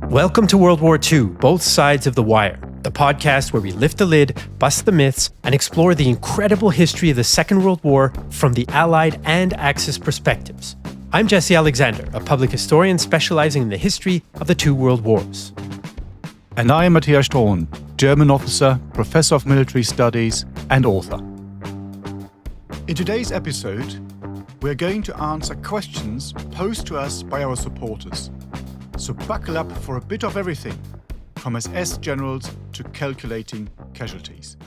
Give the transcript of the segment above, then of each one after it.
Welcome to World War II, Both Sides of the Wire, the podcast where we lift the lid, bust the myths, and explore the incredible history of the Second World War from the Allied and Axis perspectives. I'm Jesse Alexander, a public historian specializing in the history of the two world wars. And I am Matthias Strohn, German officer, professor of military studies, and author. In today's episode, we're going to answer questions posed to us by our supporters. So buckle up for a bit of everything, from SS generals to calculating casualties.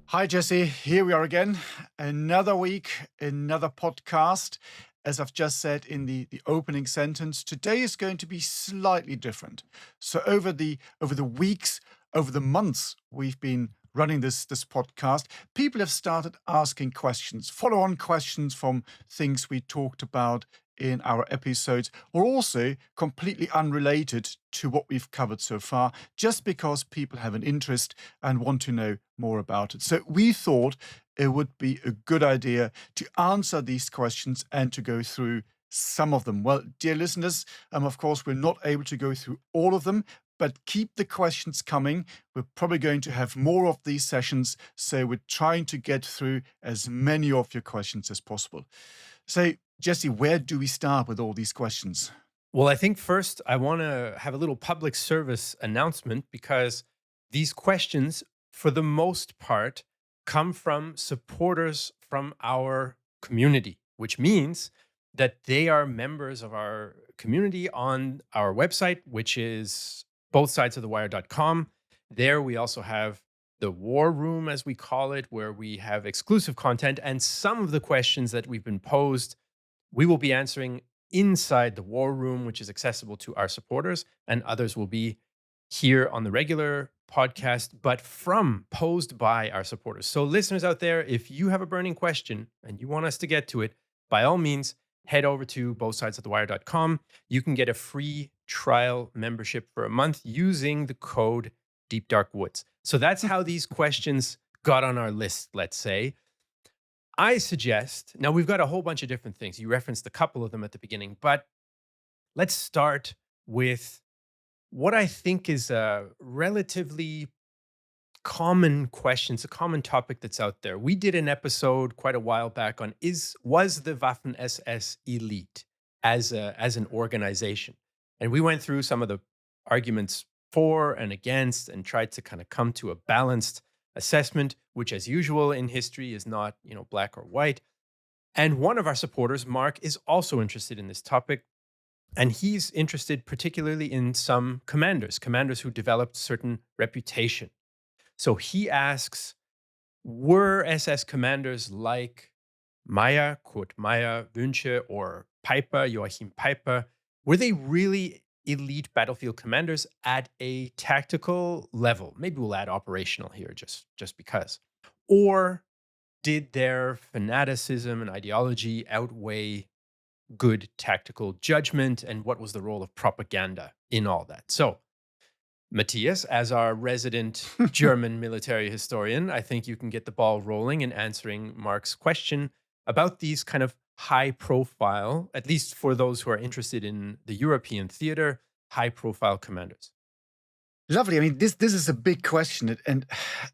Hi Jesse, here we are again. Another week, another podcast. As I've just said in the opening sentence, today is going to be slightly different. So over the weeks, over the months we've been running this podcast, people have started asking questions, follow-on questions from things we talked about in our episodes, or also completely unrelated to what we've covered so far, just because people have an interest and want to know more about it. So we thought it would be a good idea to answer these questions and to go through some of them. Well, dear listeners, of course, we're not able to go through all of them, but keep the questions coming. We're probably going to have more of these sessions, so we're trying to get through as many of your questions as possible. So, Jesse, where do we start with all these questions? Well, I think first I want to have a little public service announcement, because these questions, for the most part, come from supporters from our community, which means that they are members of our community on our website, which is bothsidesofthewire.com. There we also have the War Room, as we call it, where we have exclusive content, and some of the questions that we've been posed, we will be answering inside the War Room, which is accessible to our supporters, and others will be here on the regular podcast, but posed by our supporters. So listeners out there, if you have a burning question and you want us to get to it, by all means, head over to bothsidesofthewire.com. You can get a free trial membership for a month using the code Deep Dark Woods. So that's how these questions got on our list, let's say. I suggest, now we've got a whole bunch of different things. You referenced a couple of them at the beginning, but let's start with what I think is a relatively common question. It's a common topic that's out there. We did an episode quite a while back on was the Waffen-SS elite as an organization? And we went through some of the arguments for and against and tried to kind of come to a balanced assessment, which as usual in history is not, black or white. And one of our supporters, Mark, is also interested in this topic. And he's interested particularly in some commanders who developed certain reputation. So he asks, were SS commanders like Meyer, Kurt Meyer, Wünsche, or Peiper, Joachim Peiper, were they really elite battlefield commanders at a tactical level? Maybe we'll add operational here just because. Or did their fanaticism and ideology outweigh good tactical judgment? And what was the role of propaganda in all that? So, Matthias, as our resident German military historian, I think you can get the ball rolling in answering Mark's question about these kind of high-profile, at least for those who are interested in the European theater, high-profile commanders. Lovely. I mean, this is a big question. And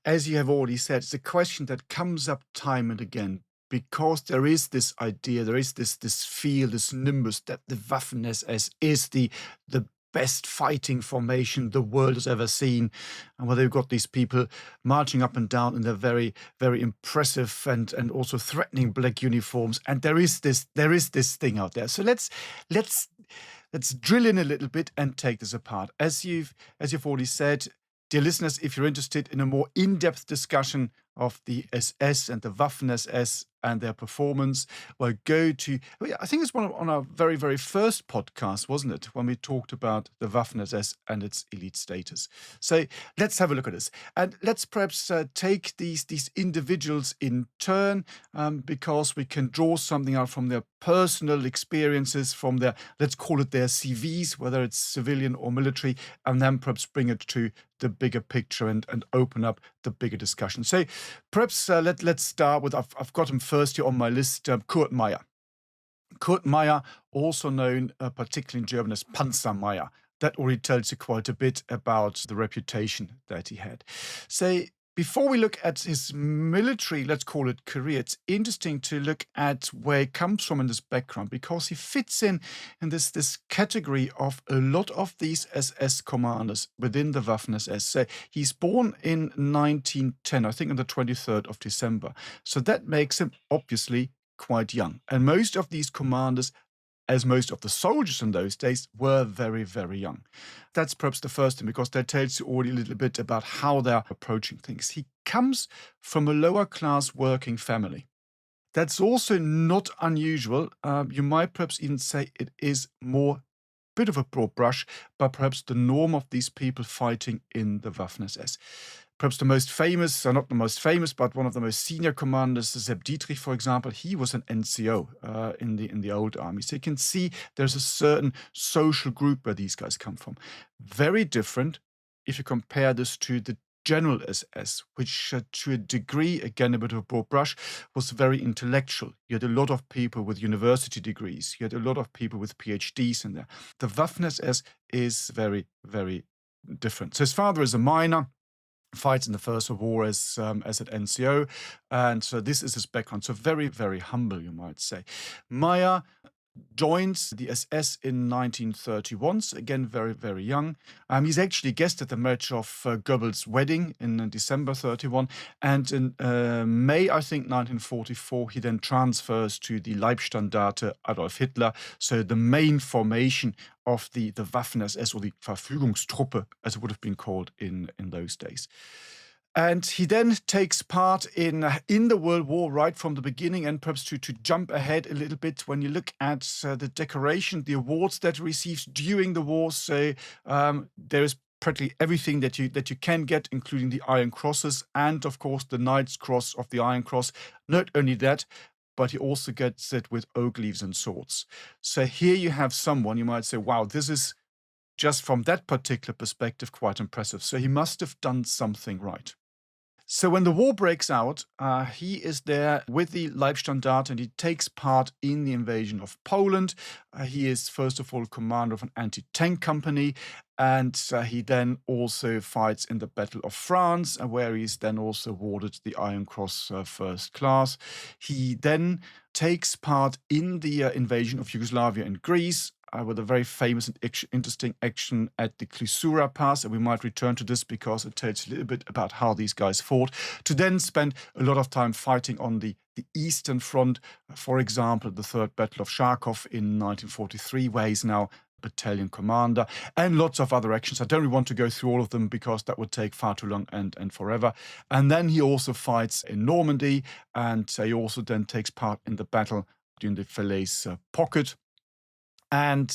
as you have already said, it's a question that comes up time and again, because there is this idea, there is this feel, this nimbus that the Waffen-SS is the best fighting formation the world has ever seen, and where they've got these people marching up and down in their very, very impressive and also threatening black uniforms. And there is this thing out there. So let's drill in a little bit and take this apart. As you've already said, dear listeners, if you're interested in a more in-depth discussion of the SS and the Waffen-SS and their performance, well, go to, I think it's on our very, very first podcast, wasn't it? When we talked about the Waffen-SS and its elite status. So let's have a look at this. And let's perhaps take these individuals in turn, because we can draw something out from their personal experiences, from their, let's call it their CVs, whether it's civilian or military, and then perhaps bring it to the bigger picture and open up the bigger discussion. So perhaps let's start with, I've got him first here on my list, Kurt Meyer. Kurt Meyer, also known particularly in German as Panzer Meyer. That already tells you quite a bit about the reputation that he had. So before we look at his military, let's call it career, it's interesting to look at where he comes from in this background, because he fits in this category of a lot of these SS commanders within the Waffen-SS. So he's born in 1910, I think on the 23rd of December. So that makes him obviously quite young. And most of these commanders, as most of the soldiers in those days, were very, very young. That's perhaps the first thing, because that tells you already a little bit about how they're approaching things. He comes from a lower class working family. That's also not unusual. You might perhaps even say it is more bit of a broad brush, but perhaps the norm of these people fighting in the Waffen-SS. Perhaps the most famous, or not the most famous, but one of the most senior commanders, Sepp Dietrich, for example, he was an NCO in the old army. So you can see there's a certain social group where these guys come from. Very different if you compare this to the General SS, which to a degree, again a bit of a broad brush, was very intellectual. You had a lot of people with university degrees. You had a lot of people with PhDs in there. The Waffen-SS is very, very different. So his father is a miner, fights in the First World War as an NCO, and so this is his background. So very, very humble, you might say. Meyer joins the SS in 1931, so again, very, very young. He's actually guest at the marriage of Goebbels' wedding in December 31, and in May, I think, 1944, he then transfers to the Leibstandarte Adolf Hitler, so the main formation of the Waffen-SS, or the Verfügungstruppe, as it would have been called in those days. And he then takes part in the World War right from the beginning. And perhaps to jump ahead a little bit, when you look at the decoration, the awards that he receives during the war, so there is practically everything that you can get, including the Iron Crosses and, of course, the Knight's Cross of the Iron Cross. Not only that, but he also gets it with oak leaves and swords. So here you have someone, you might say, wow, this is just from that particular perspective quite impressive. So he must have done something right. So when the war breaks out, he is there with the Leibstandarte, and he takes part in the invasion of Poland. He is, first of all, commander of an anti-tank company, and he then also fights in the Battle of France, where he's then also awarded the Iron Cross First Class. He then takes part in the invasion of Yugoslavia and Greece, with a very famous and interesting action at the Klissura Pass, and we might return to this because it tells you a little bit about how these guys fought, to then spend a lot of time fighting on the Eastern Front, for example, the Third Battle of Kharkov in 1943, where he's now battalion commander, and lots of other actions. I don't really want to go through all of them because that would take far too long and forever. And then he also fights in Normandy, and he also then takes part in the battle during the Falaise Pocket. And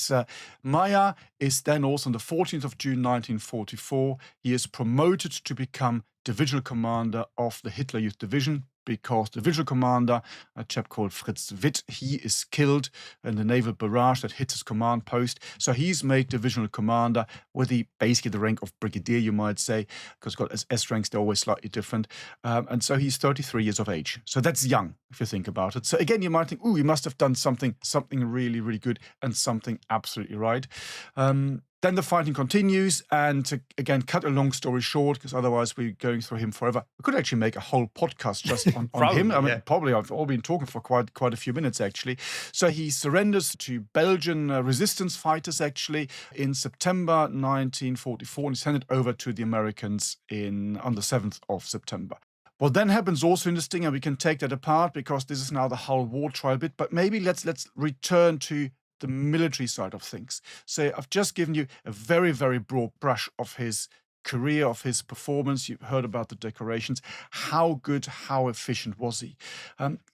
Meyer is then also on the 14th of June 1944, he is promoted to become divisional commander of the Hitler Youth Division, because the divisional commander, a chap called Fritz Witt, he is killed in the naval barrage that hits his command post. So he's made divisional commander with basically the rank of brigadier, you might say, because got S ranks, they're always slightly different. And so he's 33 years of age. So that's young, if you think about it. So again, you might think, oh, he must have done something really, really good and something absolutely right. Then the fighting continues, and to, again, cut a long story short, because otherwise we're going through him forever. We could actually make a whole podcast just on him. I mean, probably I've all been talking for quite a few minutes, actually. So he surrenders to Belgian resistance fighters, actually, in September 1944, and he's handed over to the Americans on the 7th of September. What then happens, also interesting, and we can take that apart because this is now the whole war trial bit, but maybe let's return to the military side of things. So I've just given you a very, very broad brush of his career, of his performance. You've heard about the decorations. How good, how efficient was he?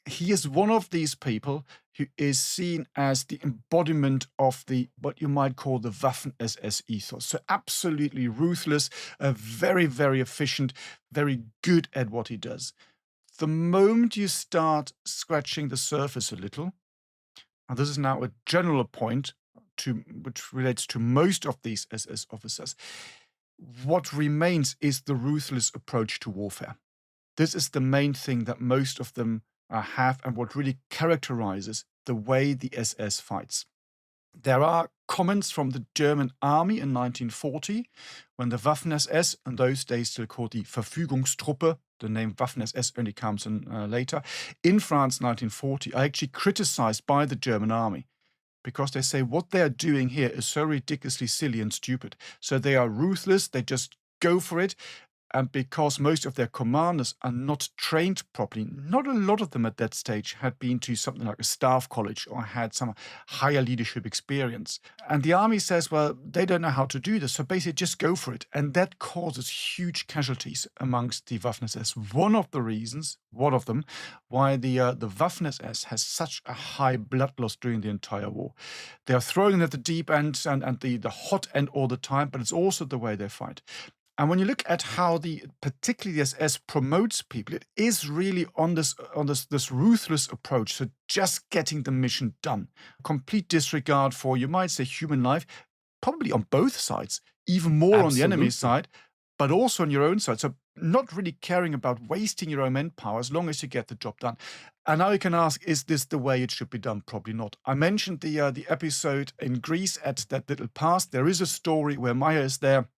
He is one of these people who is seen as the embodiment of what you might call the Waffen-SS ethos. So absolutely ruthless, very, very efficient, very good at what he does. The moment you start scratching the surface a little, and this is now a general point which relates to most of these SS officers, what remains is the ruthless approach to warfare. This is the main thing that most of them have, and what really characterizes the way the SS fights. There are comments from the German army in 1940 when the Waffen-SS, in those days still called the Verfügungstruppe, the name Waffen-SS only comes in later, in France 1940 are actually criticized by the German army because they say what they're doing here is so ridiculously silly and stupid. So they are ruthless, they just go for it. And because most of their commanders are not trained properly, not a lot of them at that stage had been to something like a staff college or had some higher leadership experience. And the army says, well, they don't know how to do this, so basically just go for it. And that causes huge casualties amongst the Waffen-SS. One of them, why the Waffen-SS has such a high blood loss during the entire war. They are thrown at the deep end and the hot end all the time, but it's also the way they fight. And when you look at how particularly the SS promotes people, it is really on this ruthless approach. So just getting the mission done, complete disregard for, you might say, human life, probably on both sides, even more on the enemy's side, but also on your own side. So not really caring about wasting your own manpower as long as you get the job done. And now you can ask, is this the way it should be done? Probably not. I mentioned the episode in Greece at that little pass. There is a story where Maya is there.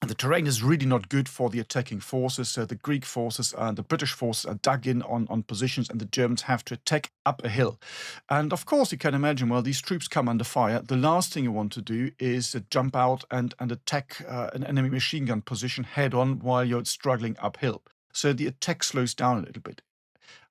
And the terrain is really not good for the attacking forces. So the Greek forces and the British forces are dug in on positions, and the Germans have to attack up a hill. And of course, you can imagine, well, these troops come under fire. The last thing you want to do is jump out and attack an enemy machine gun position head on while you're struggling uphill. So the attack slows down a little bit.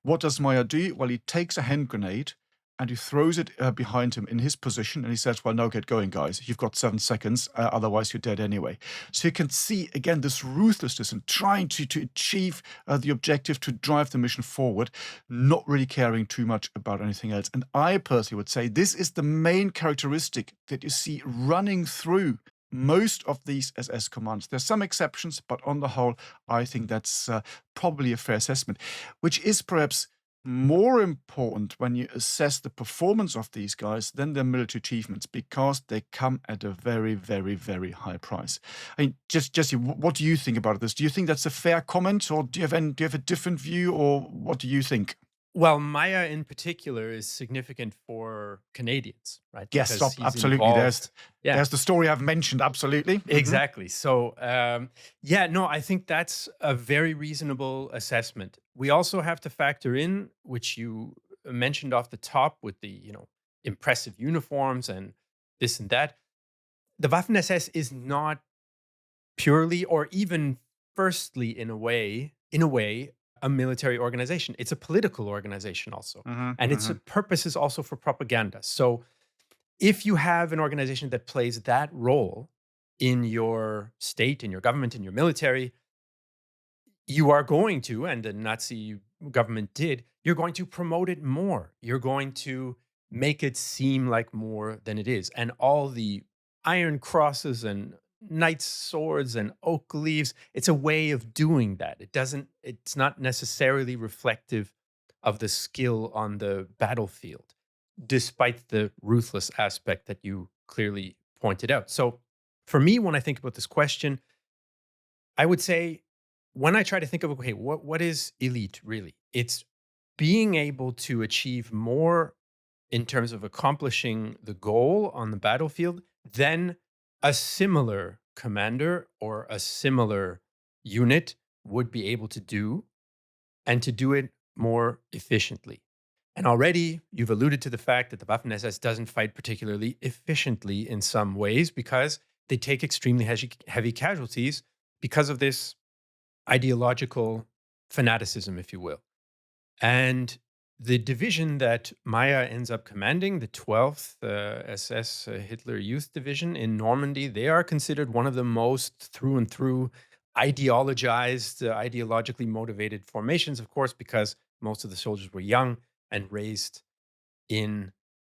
What does Maya do? Well, he takes a hand grenade and he throws it behind him in his position, and he says, well, now get going, guys. You've got 7 seconds, otherwise you're dead anyway. So you can see, again, this ruthlessness in trying to achieve the objective, to drive the mission forward, not really caring too much about anything else. And I personally would say this is the main characteristic that you see running through most of these SS commands. There's some exceptions, but on the whole, I think that's probably a fair assessment, which is perhaps more important when you assess the performance of these guys than their military achievements, because they come at a very, very, very high price. I mean, Jesse, what do you think about this? Do you think that's a fair comment, or do you have a different view, or what do you think? Well, Maya in particular is significant for Canadians, right? Yes, Because he's absolutely. involved. There's the story I've mentioned. Absolutely. Exactly. So, I think that's a very reasonable assessment. We also have to factor in, which you mentioned off the top, with the impressive uniforms and this and that. The Waffen SS is not purely, or even firstly, in a way, a military organization. It's a political organization also, and its purpose is also for propaganda. So, if you have an organization that plays that role in your state, in your government, in your military, you are going to, and the Nazi government did, you're going to promote it more. You're going to make it seem like more than it is. And all the iron crosses and knight's swords and oak leaves, it's a way of doing that. It's not necessarily reflective of the skill on the battlefield, despite the ruthless aspect that you clearly pointed out. So for me, when I think about this question, I would say, when I try to think of, okay, what is elite really? It's being able to achieve more in terms of accomplishing the goal on the battlefield than a similar commander or a similar unit would be able to do, and to do it more efficiently. And already you've alluded to the fact that the Waffen-SS doesn't fight particularly efficiently in some ways, because they take extremely heavy casualties because of this ideological fanaticism, if you will. And the division that Maya ends up commanding, the 12th SS Hitler Youth Division in Normandy, they are considered one of the most through and through ideologized, ideologically motivated formations, of course, because most of the soldiers were young and raised in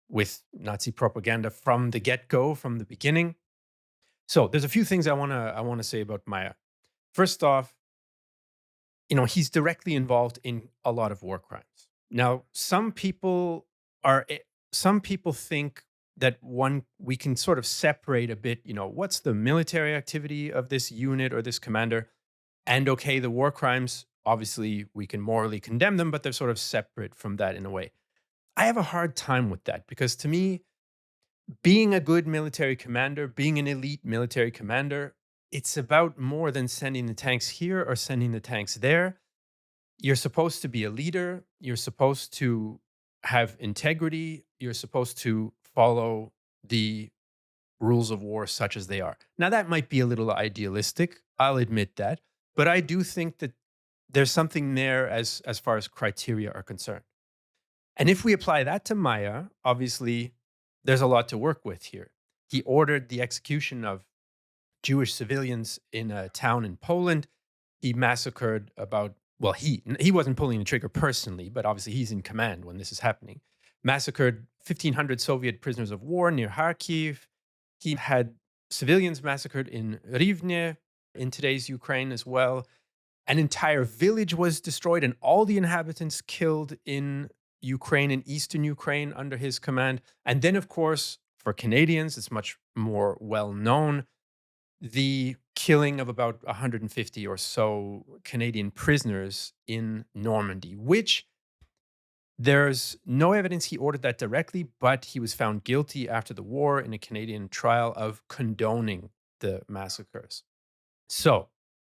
with Nazi propaganda from the get-go, from the beginning. So there's a few things I want to say about Maya. First off, he's directly involved in a lot of war crimes. Now, some people think that we can sort of separate a bit, what's the military activity of this unit or this commander? And okay, the war crimes, obviously we can morally condemn them, but they're sort of separate from that in a way. I have a hard time with that, because to me, being a good military commander, being an elite military commander, it's about more than sending the tanks here or sending the tanks there. You're supposed to be a leader. You're supposed to have integrity. You're supposed to follow the rules of war such as they are. Now, that might be a little idealistic. I'll admit that. But I do think that there's something there as far as criteria are concerned. And if we apply that to Maya, obviously, there's a lot to work with here. He ordered the execution of Jewish civilians in a town in Poland. He massacred about, well, he wasn't pulling the trigger personally, but obviously he's in command when this is happening. Massacred 1,500 Soviet prisoners of war near Kharkiv. He had civilians massacred in Rivne, in today's Ukraine as well. An entire village was destroyed and all the inhabitants killed in Ukraine and eastern Ukraine under his command. And then, of course, for Canadians, it's much more well known, the killing of about 150 or so Canadian prisoners in Normandy, which there's no evidence he ordered that directly, but he was found guilty after the war in a Canadian trial of condoning the massacres. So,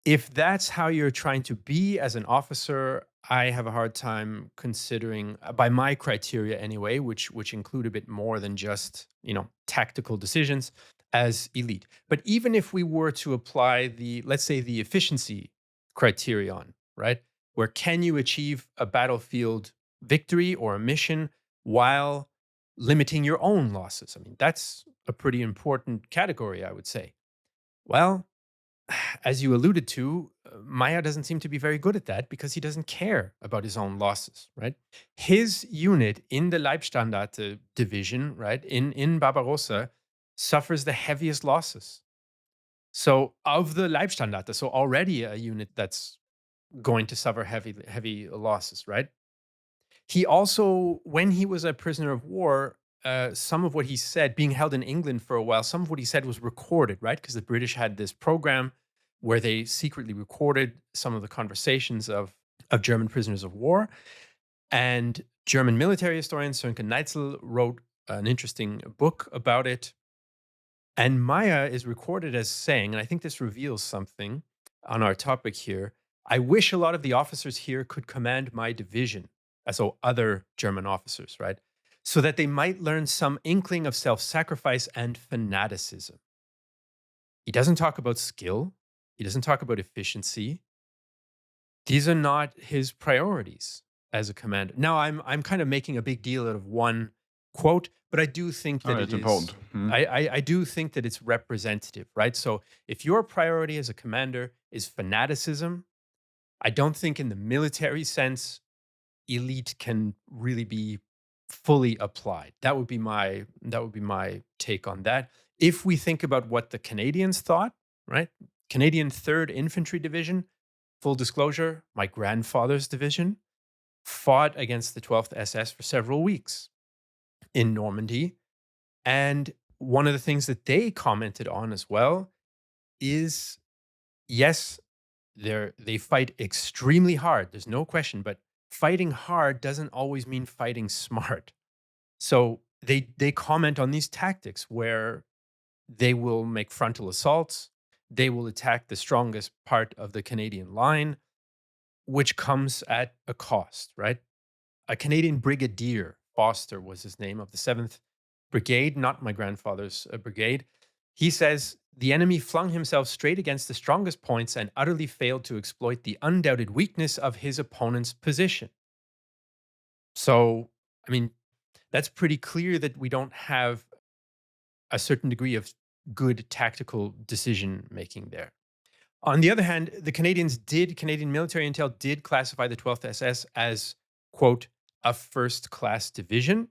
if that's how you're trying to be as an officer, I have a hard time considering, by my criteria anyway, which include a bit more than just tactical decisions, as elite. But even if we were to apply the, let's say, the efficiency criterion, right, where can you achieve a battlefield victory or a mission while limiting your own losses? I mean, that's a pretty important category, I would say. Well, as you alluded to, Maya doesn't seem to be very good at that because he doesn't care about his own losses, right? His unit in the Leibstandarte division, right, in Barbarossa, suffers the heaviest losses. So, of the Leibstandarte, so already a unit that's going to suffer heavy losses, right? He also, when he was a prisoner of war, some of what he said, being held in England for a while, some of what he said was recorded, right? Because the British had this program where they secretly recorded some of the conversations of German prisoners of war. And German military historian Sönke Neitzel wrote an interesting book about it. And Maya is recorded as saying, and I think this reveals something on our topic here, I wish a lot of the officers here could command my division, so other German officers, right? So that they might learn some inkling of self sacrifice and fanaticism. He doesn't talk about skill, he doesn't talk about efficiency. These are not his priorities as a commander. Now, I'm kind of making a big deal out of one quote, but I do think that it's important. I do think that it's representative, right? So if your priority as a commander is fanaticism, I don't think in the military sense elite can really be fully applied. That would be my take on that. If we think about what the Canadians thought, right? Canadian 3rd Infantry Division, full disclosure, my grandfather's division, fought against the 12th SS for several weeks in Normandy. And one of the things that they commented on as well is, yes, they fight extremely hard. There's no question, but fighting hard doesn't always mean fighting smart. So they comment on these tactics where they will make frontal assaults, they will attack the strongest part of the Canadian line, which comes at a cost, right? A Canadian brigadier, Foster was his name, of the 7th Brigade, not my grandfather's brigade. He says the enemy flung himself straight against the strongest points and utterly failed to exploit the undoubted weakness of his opponent's position. So, I mean, that's pretty clear that we don't have a certain degree of good tactical decision making there. On the other hand, Canadian military intel did classify the 12th SS as, quote, a first class division,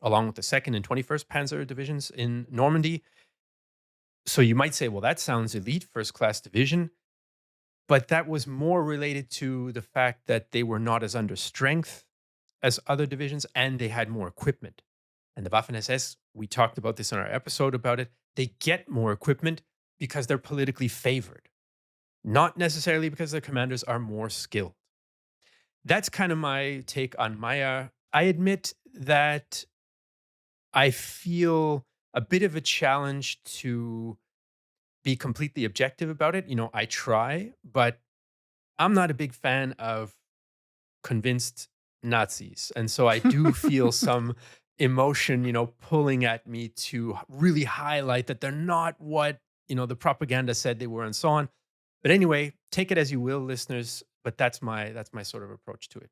along with the 2nd and 21st Panzer divisions in Normandy. So you might say, well, that sounds elite, first class division. But that was more related to the fact that they were not as under strength as other divisions and they had more equipment. And the Waffen SS, we talked about this in our episode about it, they get more equipment because they're politically favored, not necessarily because their commanders are more skilled. That's kind of my take on Maya. I admit that I feel a bit of a challenge to be completely objective about it. I try, but I'm not a big fan of convinced Nazis. And so I do feel some emotion, pulling at me to really highlight that they're not what, the propaganda said they were and so on. But anyway, take it as you will, listeners, but that's my sort of approach to it.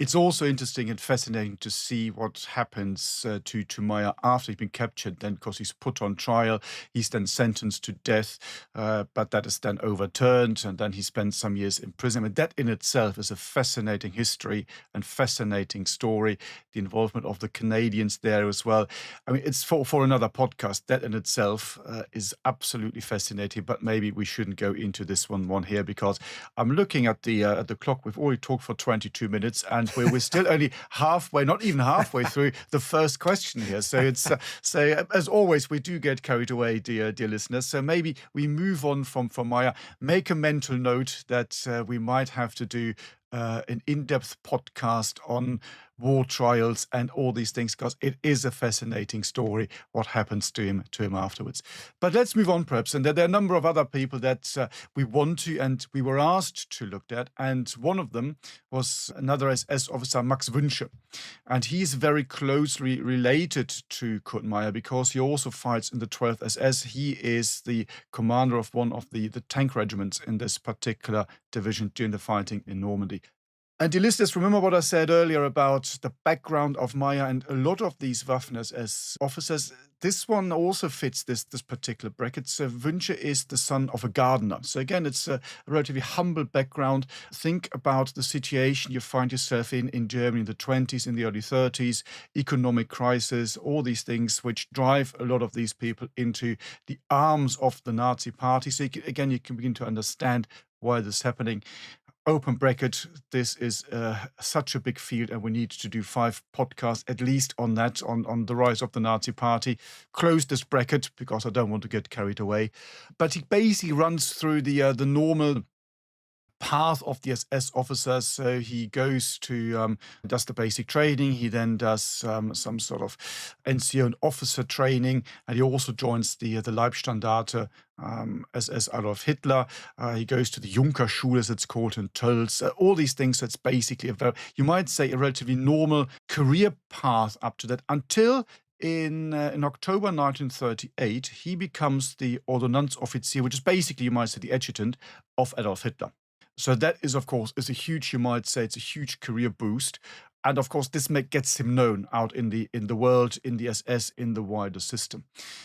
It's also interesting and fascinating to see what happens to Meyer after he's been captured. Then, because he's put on trial, he's then sentenced to death, but that is then overturned, and then he spends some years in prison. And that in itself is a fascinating history and fascinating story. The involvement of the Canadians there as well. I mean, it's for another podcast. That in itself is absolutely fascinating. But maybe we shouldn't go into this one here, because I'm looking at the clock. We've already talked for 22 minutes, and we're still only halfway, not even halfway through the first question here. So it's so as always, we do get carried away, dear listeners. So maybe we move on from Maya. Make a mental note that we might have to do an in-depth podcast on war trials and all these things, because it is a fascinating story what happens to him afterwards. But let's move on, perhaps. And there are a number of other people that we want to and we were asked to look at, and one of them was another SS officer, Max Wünsche, and he's very closely related to Kurt Meyer because he also fights in the 12th SS. He is the commander of one of the tank regiments in this particular division during the fighting in Normandy. And the listeners, remember what I said earlier about the background of Meyer and a lot of these Waffen-SS officers. This one also fits this particular bracket. So Wünsche is the son of a gardener. So again, it's a relatively humble background. Think about the situation you find yourself in Germany in the 20s, in the early 30s, economic crisis, all these things which drive a lot of these people into the arms of the Nazi party. So you can begin to understand why this is happening. Open bracket, this is such a big field, and we need to do 5 podcasts at least on that, on the rise of the Nazi party. Close this bracket because I don't want to get carried away. But he basically runs through the normal path of the SS officers. So he goes to does the basic training. He then does some sort of NCO and officer training, and he also joins the Leibstandarte as Adolf Hitler. He goes to the Junkerschule, as it's called, in Tölz. All these things. That's basically you might say, a relatively normal career path up to that, until in October 1938, he becomes the Ordonnanzoffizier, which is basically, you might say, the adjutant of Adolf Hitler. So that is, of course, a huge, you might say, it's a huge career boost. And of course, this gets him known out in the world, in the SS, in the wider system.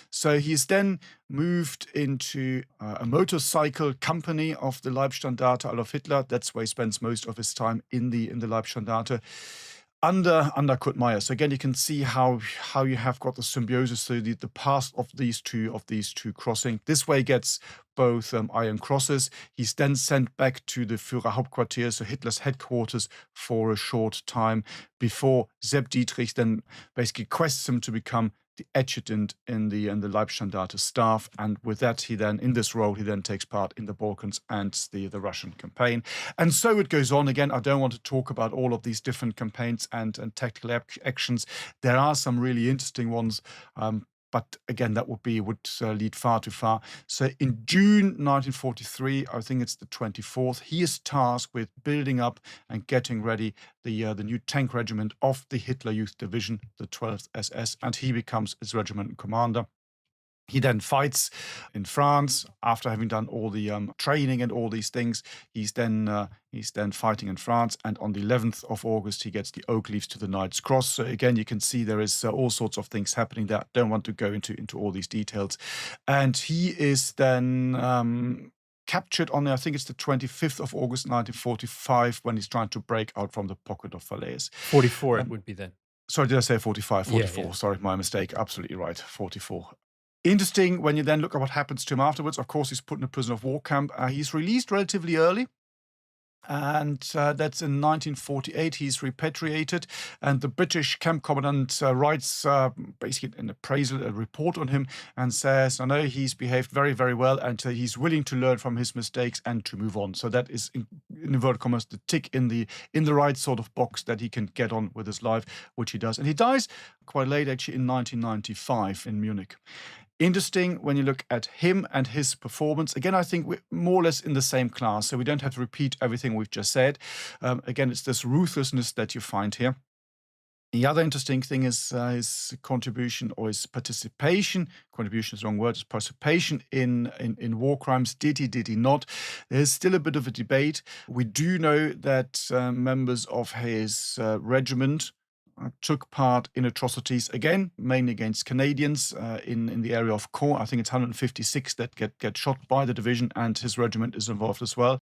So he's then moved into a motorcycle company of the Leibstandarte Adolf Hitler. That's where he spends most of his time in the Leibstandarte. Under Kurt Meyer. So again, you can see how you have got the symbiosis, so the path of these two crossing. This way gets both Iron Crosses. He's then sent back to the Führerhauptquartier, so Hitler's headquarters, for a short time before Sepp Dietrich then basically requests him to become the adjutant in the Leibstandarte staff, and with that, he then takes part in the Balkans and the Russian campaign, and so it goes on. Again, I don't want to talk about all of these different campaigns and tactical actions. There are some really interesting ones. But again, that would lead far too far. So in June 1943, I think it's the 24th, he is tasked with building up and getting ready the new tank regiment of the Hitler Youth Division, the 12th SS, and he becomes its regiment commander. He then fights in France after having done all the training and all these things. He's then fighting in France, and on the 11th of August, he gets the oak leaves to the Knight's Cross. So again, you can see there is all sorts of things happening there. I don't want to go into all these details. And he is then captured on, I think it's the 25th of August 1945, when he's trying to break out from the pocket of Falaise. 44 it would be then. Sorry, did I say 45? 44. Yeah. Sorry, my mistake. Absolutely right. 44. Interesting, when you then look at what happens to him afterwards. Of course, he's put in a prisoner of war camp. He's released relatively early. And that's in 1948. He's repatriated, and the British camp commandant writes basically an appraisal, a report on him, and says, "I know he's behaved very, very well, and he's willing to learn from his mistakes and to move on." So that is, in inverted commas, the tick in the right sort of box that he can get on with his life, which he does. And he dies quite late, actually, in 1995 in Munich. Interesting when you look at him and his performance. Again, I think we're more or less in the same class, so we don't have to repeat everything we've just said. Again, it's this ruthlessness that you find here. The other interesting thing is his contribution or his participation. Contribution is the wrong word. His participation in war crimes. Did he not? There's still a bit of a debate. We do know that members of his regiment took part in atrocities, again, mainly against Canadians in the area of Caen. I think it's 156 that get shot by the division, and his regiment is involved as well.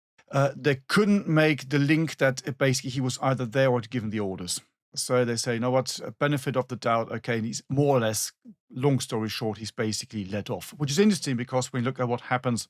They couldn't make the link that basically he was either there or had given the orders. So they say, you know what, benefit of the doubt, okay, and he's more or less, long story short, he's basically let off, which is interesting because when you look at what happens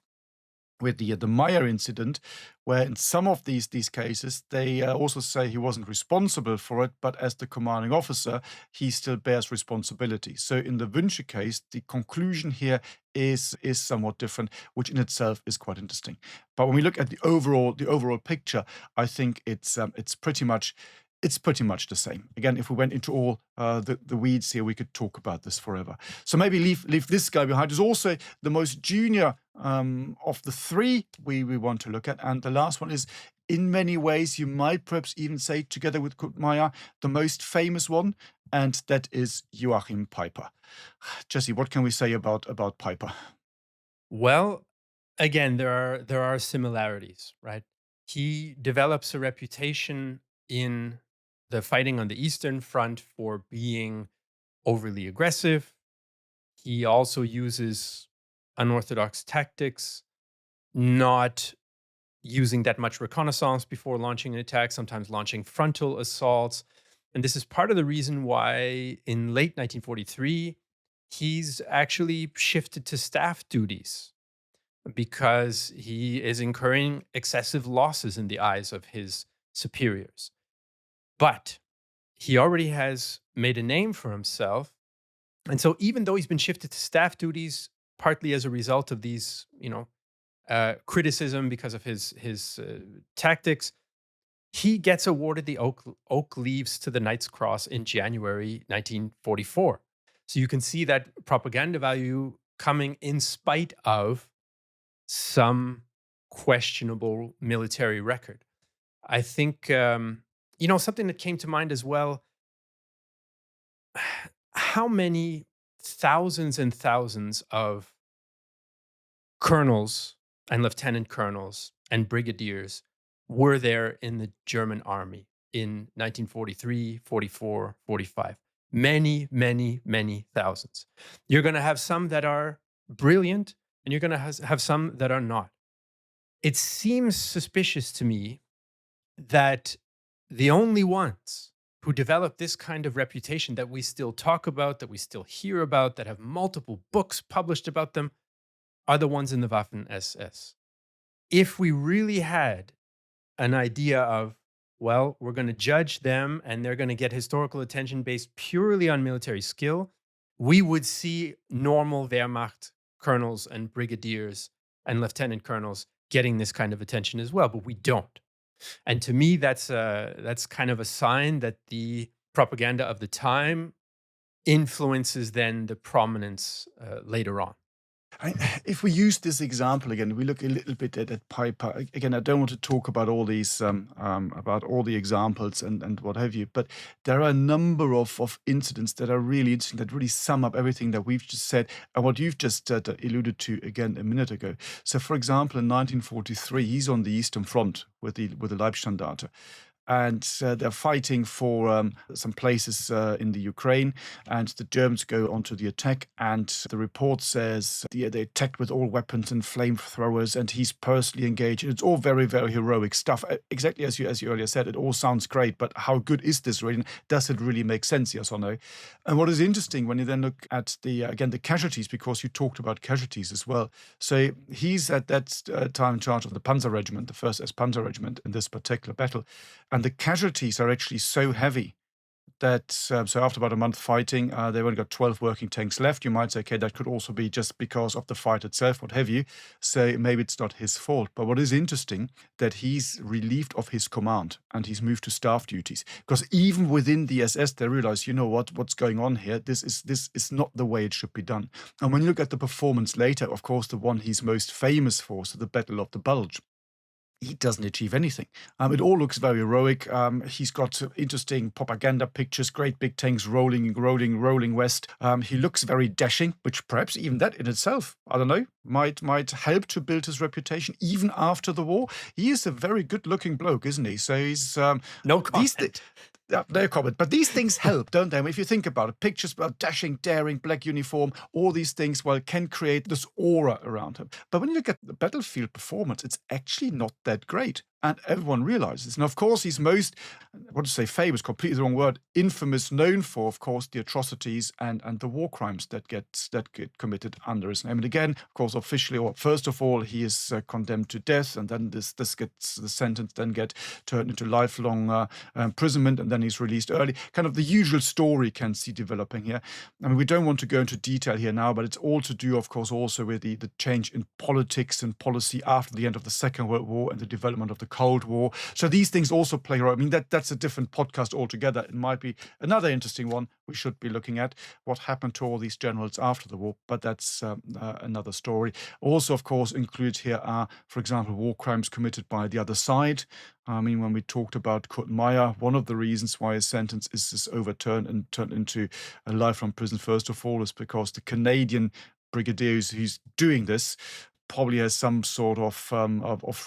with the Meyer incident, where in some of these cases, they also say he wasn't responsible for it, but as the commanding officer, he still bears responsibility. So in the Wünsche case, the conclusion here is somewhat different, which in itself is quite interesting. But when we look at the overall picture, I think it's pretty much the same. Again, if we went into all the weeds here, we could talk about this forever. So maybe leave this guy behind. He's also the most junior of the three we want to look at. And the last one is, in many ways, you might perhaps even say, together with Kurt Meyer, the most famous one, and that is Joachim Peiper. Jesse, what can we say about Peiper? Well, again, there are similarities, right? He develops a reputation in the fighting on the Eastern Front for being overly aggressive. He also uses unorthodox tactics, not using that much reconnaissance before launching an attack, sometimes launching frontal assaults. And this is part of the reason why in late 1943, he's actually shifted to staff duties because he is incurring excessive losses in the eyes of his superiors. But he already has made a name for himself. And so even though he's been shifted to staff duties, partly as a result of these, criticism because of his tactics, he gets awarded the Oak Leaves to the Knight's Cross in January 1944. So you can see that propaganda value coming in spite of some questionable military record. I think, something that came to mind as well, how many thousands and thousands of colonels and lieutenant colonels and brigadiers were there in the German army in 1943, 44, 45? Many, many, many thousands. You're going to have some that are brilliant, and you're going to have some that are not. It seems suspicious to me that the only ones who develop this kind of reputation that we still talk about, that we still hear about, that have multiple books published about them, are the ones in the Waffen SS. If we really had an idea of, well, we're going to judge them and they're going to get historical attention based purely on military skill, we would see normal Wehrmacht colonels and brigadiers and lieutenant colonels getting this kind of attention as well, but we don't. And to me, that's kind of a sign that the propaganda of the time influences then the prominence later on. If we use this example again, we look a little bit at Peiper. Again, I don't want to talk about all these, about all the examples and what have you, but there are a number of incidents that are really interesting, that really sum up everything that we've just said and what you've just alluded to again a minute ago. So, for example, in 1943, he's on the Eastern Front with the Leibstandarte. and they're fighting for some places in the Ukraine, and the Germans go onto the attack, and the report says they attacked with all weapons and flamethrowers, and he's personally engaged. It's all very, very heroic stuff. Exactly as you earlier said, it all sounds great, but how good is this really? Does it really make sense, yes or no? And what is interesting when you then look at the casualties, because you talked about casualties as well. So he's at that time in charge of the Panzer Regiment, the 1st S Panzer Regiment in this particular battle. And the casualties are actually so heavy that, so after about a month fighting, they've only got 12 working tanks left. You might say, okay, that could also be just because of the fight itself, what have you. So maybe it's not his fault. But what is interesting, that he's relieved of his command and he's moved to staff duties. Because even within the SS, they realize, you know what's going on here? This is not the way it should be done. And when you look at the performance later, of course, the one he's most famous for, so the Battle of the Bulge, he doesn't achieve anything. It all looks very heroic. He's got interesting propaganda pictures, great big tanks rolling west. He looks very dashing, which perhaps even that in itself, I don't know, might help to build his reputation even after the war. He is a very good-looking bloke, isn't he? So he's No comment. No comment. But these things help, don't they? I mean, if you think about it, pictures about dashing, daring, black uniform, all these things, well, can create this aura around him. But when you look at the battlefield performance, it's actually not that great. And everyone realizes. And of course, he's most, I want to say famous, completely the wrong word, infamous, known for, of course, the atrocities and the war crimes that get committed under his name. And again, of course, officially, or first of all, he is condemned to death, and then this gets the sentence then get turned into lifelong imprisonment, and then he's released early. Kind of the usual story can see developing here. I mean, we don't want to go into detail here now, but it's all to do, of course, also with the change in politics and policy after the end of the Second World War and the development of the Cold War. So these things also play a role. I mean, that's a different podcast altogether. It might be another interesting one we should be looking at, what happened to all these generals after the war, but that's another story. Also, of course, included here are, for example, war crimes committed by the other side. I mean, when we talked about Kurt Meyer, one of the reasons why his sentence is overturned and turned into a lifelong prison, first of all, is because the Canadian brigadier who's doing this probably has some sort of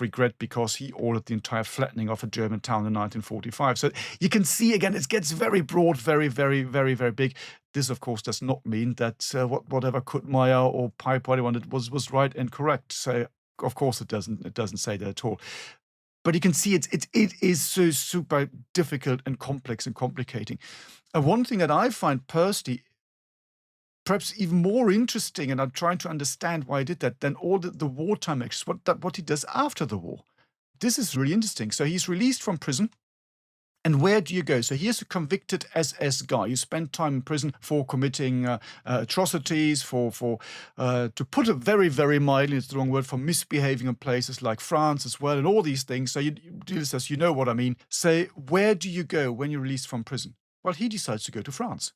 regret because he ordered the entire flattening of a German town in 1945. So you can see, again, it gets very broad, very, very, very, very big. This, of course, does not mean that whatever Kurt Meyer or Pipe wanted was right and correct. So, of course, it doesn't say that at all. But you can see it is so super difficult and complex and complicating. And one thing that I find personally perhaps even more interesting, and I'm trying to understand why he did that, than all the wartime actions, what he does after the war. This is really interesting. So he's released from prison. And where do you go? So here's a convicted SS guy. You spend time in prison for committing atrocities, to put it very, very mildly, it's the wrong word, for misbehaving in places like France as well, and all these things. So you do this as you know what I mean. So where do you go when you're released from prison? Well, he decides to go to France.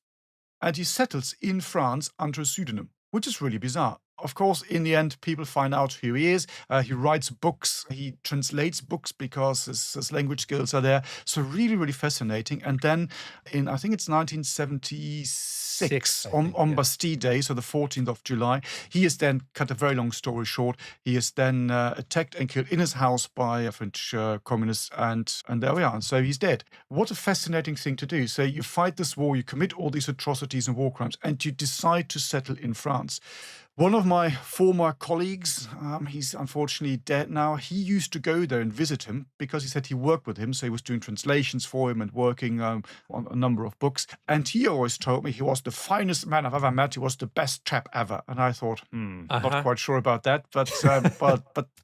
And he settles in France under a pseudonym, which is really bizarre. Of course, in the end, people find out who he is. He writes books. He translates books because his language skills are there. So really, really fascinating. And then in, I think it's 1976, on Bastille Day, so the 14th of July, he is then, cut a very long story short, he is then attacked and killed in his house by French communists. And there we are. And so he's dead. What a fascinating thing to do. So you fight this war, you commit all these atrocities and war crimes, and you decide to settle in France. One of my former colleagues, he's unfortunately dead now, he used to go there and visit him because he said he worked with him. So he was doing translations for him and working on a number of books. And he always told me he was the finest man I've ever met. He was the best chap ever. And I thought, not quite sure about that. But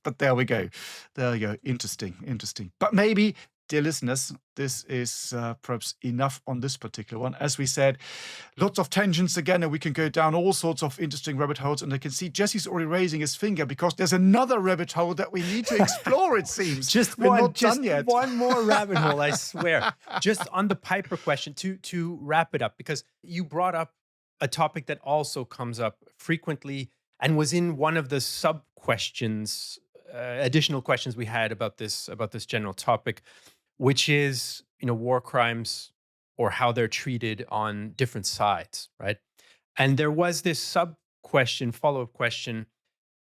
but there we go. There you go. Interesting. But maybe, dear listeners, this is perhaps enough on this particular one. As we said, lots of tangents again, and we can go down all sorts of interesting rabbit holes. And I can see Jesse's already raising his finger because there's another rabbit hole that we need to explore, it seems. Just one more rabbit hole, I swear. Just on the Piper question, to wrap it up, because you brought up a topic that also comes up frequently and was in one of the sub-questions, additional questions we had about this general topic, which is, war crimes or how they're treated on different sides, right? And there was this sub-question, follow-up question: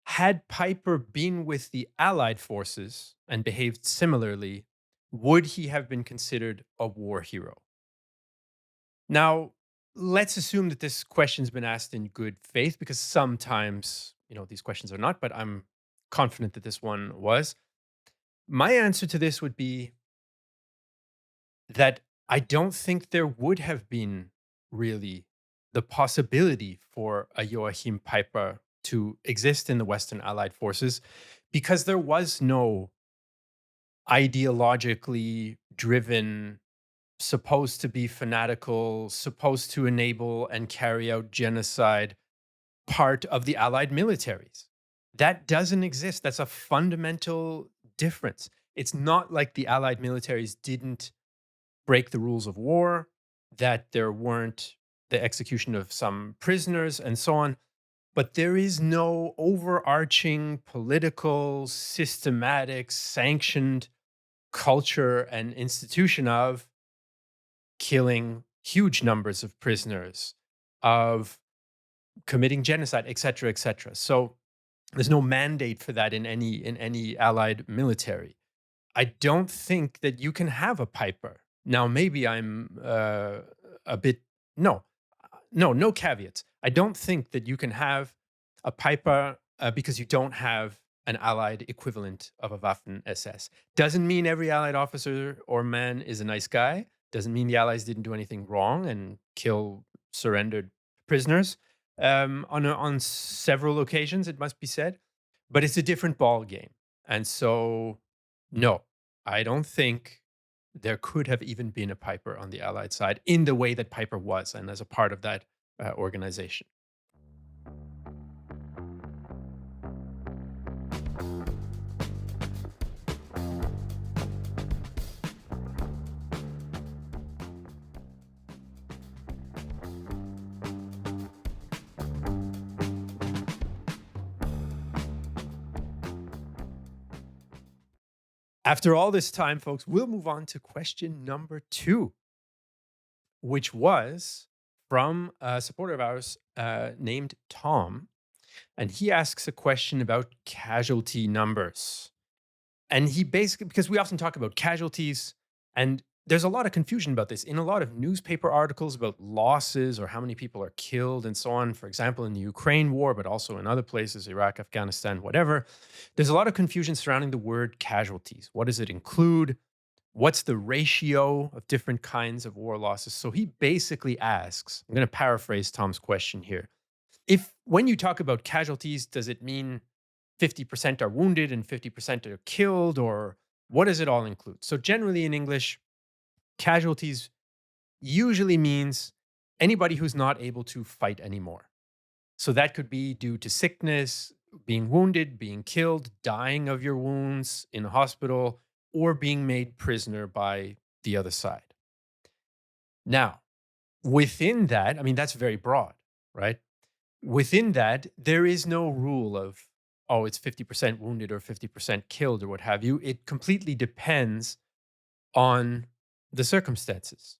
had Piper been with the Allied forces and behaved similarly, would he have been considered a war hero? Now, let's assume that this question's been asked in good faith because sometimes, these questions are not, but I'm confident that this one was. My answer to this would be that I don't think there would have been really the possibility for a Joachim Peiper to exist in the Western Allied forces because there was no ideologically driven, supposed to be fanatical, supposed to enable and carry out genocide part of the Allied militaries. That doesn't exist. That's a fundamental difference. It's not like the Allied militaries didn't break the rules of war, that there weren't the execution of some prisoners and so on. But there is no overarching political, systematic, sanctioned culture and institution of killing huge numbers of prisoners, of committing genocide, et cetera, et cetera. So there's no mandate for that in any allied military. I don't think that you can have a Piper. Now, maybe I'm a bit no, no caveats. I don't think that you can have a Piper because you don't have an allied equivalent of a Waffen SS. Doesn't mean every allied officer or man is a nice guy. Doesn't mean the allies didn't do anything wrong and kill surrendered prisoners on several occasions. It must be said, but it's a different ball game, and so no, I don't think there could have even been a Piper on the Allied side in the way that Piper was and as a part of that organization. After all this time, folks, we'll move on to question number 2, which was from a supporter of ours named Tom. And he asks a question about casualty numbers. And he basically, because we often talk about casualties, and there's a lot of confusion about this in a lot of newspaper articles about losses or how many people are killed and so on. For example, in the Ukraine war, but also in other places, Iraq, Afghanistan, whatever. There's a lot of confusion surrounding the word casualties. What does it include? What's the ratio of different kinds of war losses? So he basically asks, I'm going to paraphrase Tom's question here. If when you talk about casualties, does it mean 50% are wounded and 50% are killed, or what does it all include? So generally in English, casualties usually means anybody who's not able to fight anymore. So that could be due to sickness, being wounded, being killed, dying of your wounds in a hospital, or being made prisoner by the other side. Now, within that, I mean, that's very broad, right? Within that, there is no rule of, oh, it's 50% wounded or 50% killed or what have you. It completely depends on the circumstances.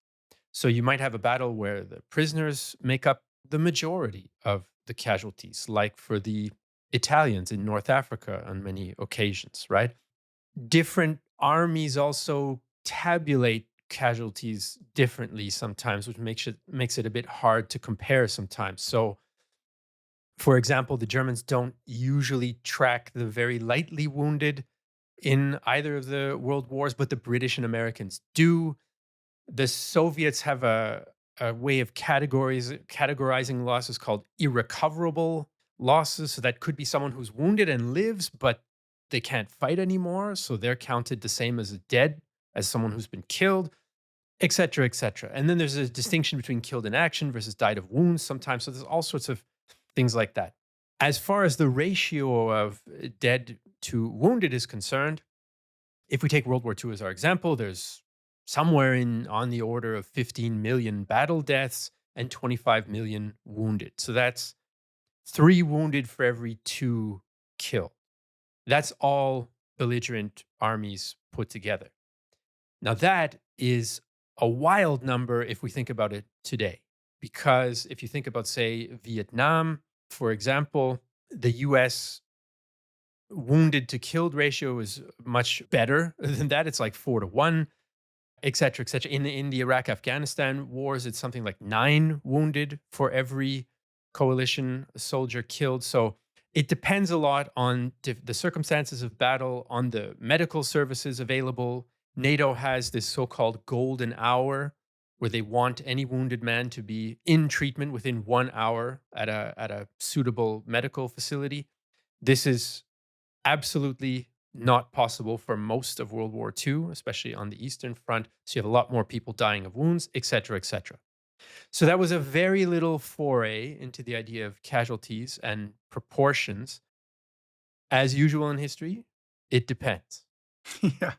So you might have a battle where the prisoners make up the majority of the casualties, like for the Italians in North Africa on many occasions, right? Different armies also tabulate casualties differently sometimes, which makes it a bit hard to compare sometimes. So for example, the Germans don't usually track the very lightly wounded in either of the world wars, but the British and Americans do. The Soviets have a way of categorizing losses called irrecoverable losses. So that could be someone who's wounded and lives, but they can't fight anymore. So they're counted the same as a dead as someone who's been killed, et cetera, et cetera. And then there's a distinction between killed in action versus died of wounds sometimes. So there's all sorts of things like that. As far as the ratio of dead to wounded is concerned, if we take World War II as our example, there's somewhere on the order of 15 million battle deaths and 25 million wounded. So that's 3 wounded for every 2 killed. That's all belligerent armies put together. Now that is a wild number if we think about it today, because if you think about, say, Vietnam, for example, the US wounded to killed ratio is much better than that. It's like 4 to 1, et cetera, et cetera. In the Iraq Afghanistan wars, it's something like 9 wounded for every coalition soldier killed. So it depends a lot on the circumstances of battle, on the medical services available. NATO has this so called golden hour where they want any wounded man to be in treatment within 1 hour at a suitable medical facility. This is absolutely not possible for most of World War II, especially on the Eastern Front. So you have a lot more people dying of wounds, et cetera, et cetera. So that was a very little foray into the idea of casualties and proportions. As usual in history, it depends. Yeah.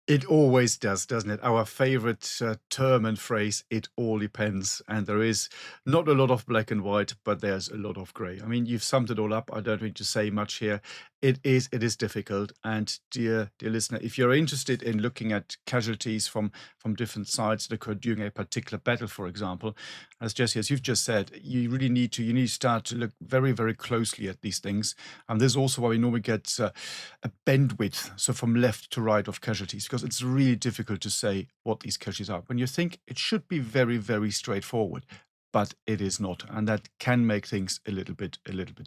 It always does, doesn't it? Our favorite term and phrase, it all depends. And there is not a lot of black and white, but there's a lot of gray. I mean, you've summed it all up. I don't need to say much here. It is difficult. And dear listener, if you're interested in looking at casualties from different sides that occurred during a particular battle, for example, as Jesse, as you've just said, you really need to start to look very, very closely at these things. And this is also why we normally get a bandwidth, so from left to right of casualties, because it's really difficult to say what these casualties are. When you think it should be very, very straightforward, but it is not, and that can make things a little bit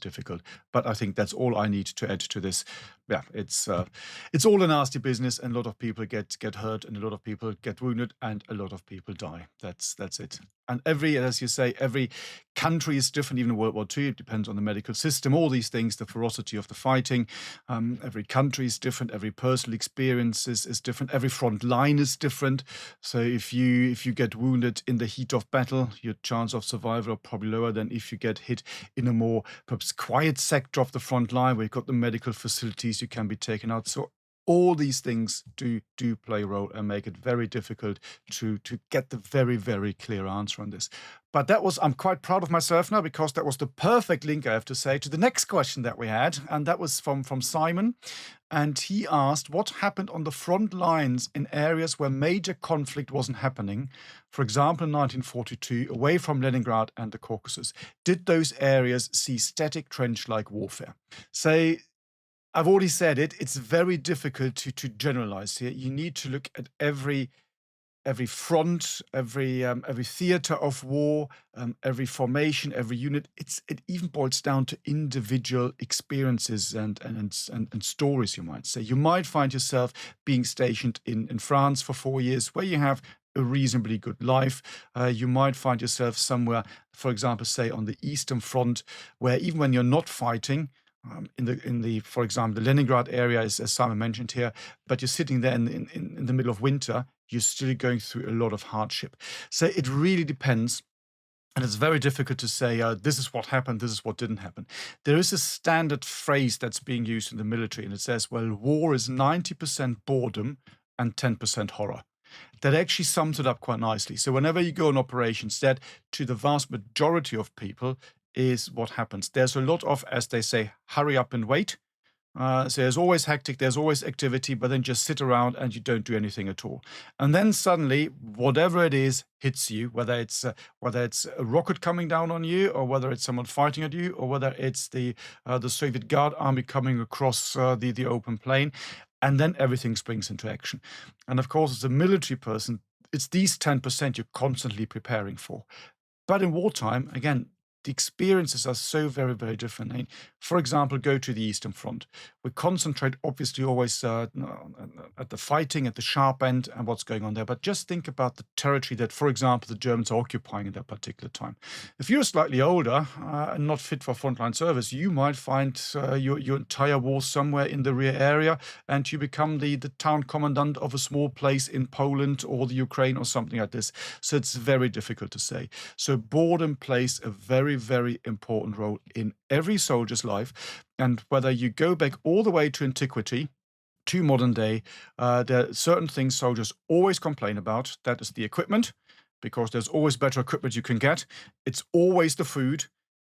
difficult. But I think that's all I need to add to this. Yeah, it's all a nasty business, and a lot of people get hurt, and a lot of people get wounded, and a lot of people die. That's it. And as you say, every country is different. Even in World War II, it depends on the medical system. All these things, the ferocity of the fighting. Every country is different. Every personal experience is different. Every front line is different. So if you get wounded in the heat of battle, your chance of survival are probably lower than if you get hit in a more perhaps quiet sector of the front line where you've got the medical facilities, you can be taken out. So all these things do play a role and make it very difficult to get the very, very clear answer on this. But I'm quite proud of myself now, because that was the perfect link, I have to say, to the next question that we had. And that was from Simon. And he asked, what happened on the front lines in areas where major conflict wasn't happening? For example, in 1942, away from Leningrad and the Caucasus. Did those areas see static trench-like warfare? Say, I've already said it. It's very difficult to generalize here. You need to look at every front, every theater of war, every formation, every unit. It even boils down to individual experiences and stories, you might say. You might find yourself being stationed in France for 4 years, where you have a reasonably good life. You might find yourself somewhere, for example, say on the Eastern Front, where even when you're not fighting, for example, the Leningrad area, as Simon mentioned here, but you're sitting there in the middle of winter, you're still going through a lot of hardship. So it really depends. And it's very difficult to say, this is what happened, this is what didn't happen. There is a standard phrase that's being used in the military, and it says, well, war is 90% boredom and 10% horror. That actually sums it up quite nicely. So whenever you go on operations, that to the vast majority of people is what happens. There's a lot of, as they say, hurry up and wait. So there's always hectic, there's always activity, but then just sit around and you don't do anything at all. And then suddenly, whatever it is hits you, whether it's a rocket coming down on you, or whether it's someone fighting at you, or whether it's the Soviet Guard army coming across the open plain, and then everything springs into action. And of course, as a military person, it's these 10% you're constantly preparing for. But in wartime, again, the experiences are so very, very different. I mean, for example, go to the Eastern Front. We concentrate, obviously, always at the fighting, at the sharp end, and what's going on there. But just think about the territory that, for example, the Germans are occupying at that particular time. If you're slightly older and not fit for frontline service, you might find your entire war somewhere in the rear area, and you become the town commandant of a small place in Poland or the Ukraine or something like this. So it's very difficult to say. So boredom plays a very, very important role in every soldier's life. And whether you go back all the way to antiquity, to modern day, there are certain things soldiers always complain about. That is the equipment, because there's always better equipment you can get. It's always the food,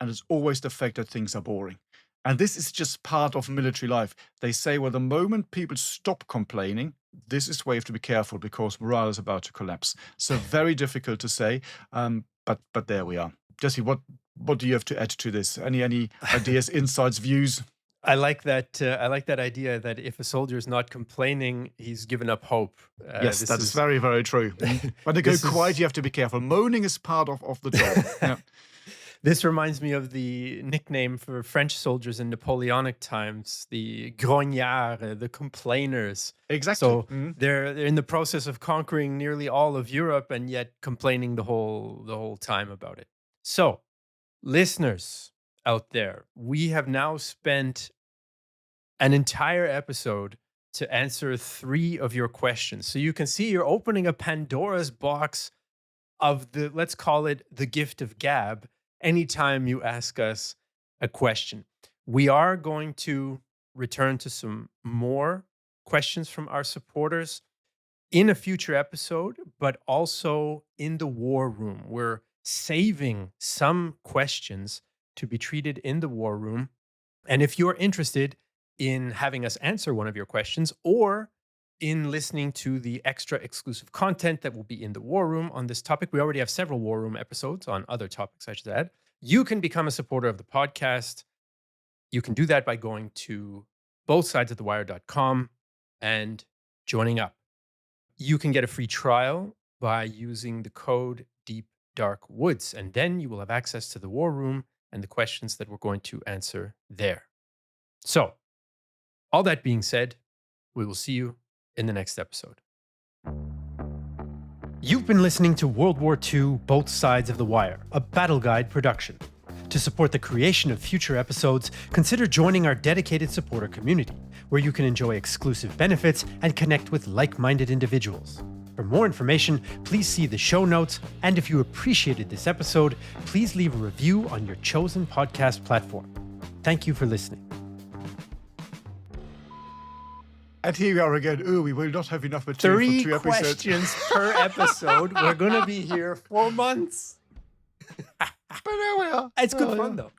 and it's always the fact that things are boring. And this is just part of military life. They say, well, the moment people stop complaining, this is where you have to be careful, because morale is about to collapse. So very difficult to say, but there we are. Jesse, what do you have to add to this? Any ideas, insights, views? I like that. I like that idea that if a soldier is not complaining, he's given up hope. Yes, that is very, very true. When they go quiet, you have to be careful. Moaning is part of the job. Yeah. This reminds me of the nickname for French soldiers in Napoleonic times, the grognards, the complainers. Exactly. So they're in the process of conquering nearly all of Europe and yet complaining the whole time about it. So, listeners out there, we have now spent an entire episode to answer 3 of your questions. So you can see you're opening a Pandora's box of the, let's call it the gift of gab, anytime you ask us a question. We are going to return to some more questions from our supporters in a future episode, but also in the war room. We're saving some questions to be treated in the war room. And if you're interested in having us answer one of your questions or in listening to the extra exclusive content that will be in the war room on this topic, we already have several war room episodes on other topics, I should add. You can become a supporter of the podcast. You can do that by going to bothsidesofthewire.com and joining up. You can get a free trial by using the code Deep Dark Woods, and then you will have access to the war room and the questions that we're going to answer there. So, all that being said, we will see you in the next episode. You've been listening to World War II Both Sides of the Wire, a Battle Guide production. To support the creation of future episodes, consider joining our dedicated supporter community, where you can enjoy exclusive benefits and connect with like-minded individuals. For more information, please see the show notes, and if you appreciated this episode, please leave a review on your chosen podcast platform. Thank you for listening. And here we are again. Oh, we will not have enough material for 2 episodes. 3 questions per episode. We're going to be here for months. But there we are. It's good fun, though.